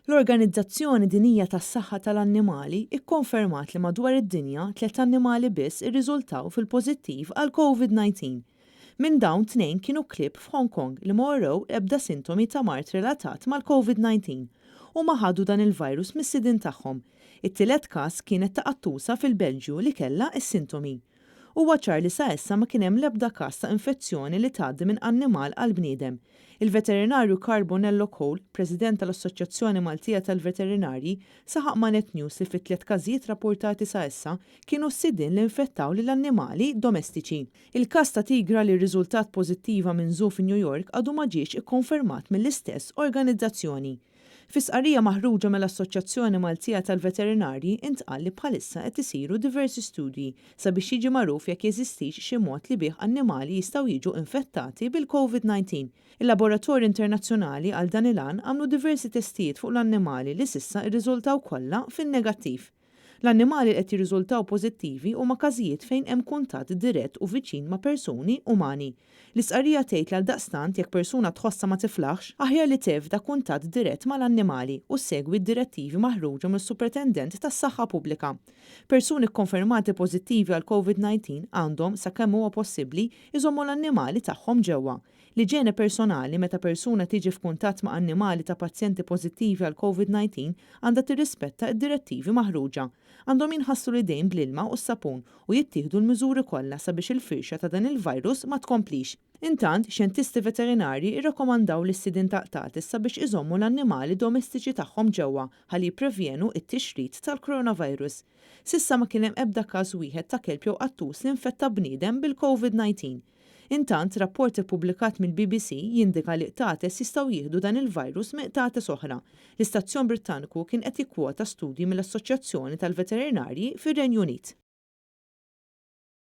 L-Organizzazzjoni Dinjija tas-Saħħa tal-Annimali ikkonfermat li madwar id-dinja 3 annimali biss irriżultaw fil-pożittiv għal COVID-19. Minn dawn 2 kienu klieb f'Hong Kong li ma werew ebda sintomi ta' mart relatat mal-COVID-19 u ma ħadu dan il-virus mis-sidin tagħhom. It-tielet każ kienet ta' qattusa fil-Belġju li kellha s-sintomi. Huwa ċar li sa issa ma kien hemm l-ebda każ ta' infezzjoni li tgħaddi minn annimal għal bniedem. Il-veterinarju Carbonello Cole, President tal-Assoċjazzjoni Maltija tal-Veterinarji, saħaq ma' Net News li fit-3 każijiet rapportati sa issa kienu s-sidin li infettaw lill-annimali domestiċi. Il-każ ta' tigra li rriżultat pożittiva minn żu fi New York għadu ma ġiex ikkonfermat mill-istess organizzazzjoni. Fi sqarrija maħruġa mill-Assoċjazzjoni Maltija tal-Veterinarji intqal li bħalissa qed isiru diversi studji sabiex jiġi magħruf jekk jeżistix xi mod li bih annimali jistgħu jiġu infettati bil-COVID-19. Il-Laboratorji Internazzjonali għal dan il-għan għamlu diversi testijiet fuq l-annimali li s'issa rriżultaw kollha fin-negattiv. L-annimali qed jirriżultaw pożittivi huma każijiet fejn hemm kuntatt dirett u viċin ma' persuni umani. L-isqarrija tgħid li għaldaqstant jekk persuna tħossha ma tiflaħx, aħjar li tevda kuntatt dirett mal-annimali u segwi d-direttivi maħruġa mill-Supretendent tas-Saħħa Pubblika. Persuni kkonfermati pożittivi għal COVID-19 għandhom sakemm huwa possibbli iżommu l-annimali tagħhom ġewwa. L-iġiene personali meta persuna tiġi f'kuntatt ma' annimali ta' pazjenti pożittivi għal COVID-19 għandha tirrispetta d-direttivi maħruġa. Għandhom jinħassu l-idejn bl-ilma u s-sapun u jittieħdu l-miżuri kollha sabiex il-firxa ta' dan il-virus ma tkomplix. Intant, xjentisti veterinarji irrakkomandaw lis-sidin taqtatis sabiex iżommu l-annimali domestiċi tagħhom ġewwa ħalli jipprevjenu t-tixrid tal-coronavirus. Sissa ma kien hemm ebda każ wieħed ta' kelb jew qattus li infetta bniedem bil-COVID-19. Intant, rapport ippubblikat mill-BBC jindika li qtates jistgħu jieħdu dan il-virus minn qtates oħra. L-Istazzjon Brittaniku kien qed jikkwota studji mill-Assoċjazzjoni tal-Veterinarji fir-Renju Unit.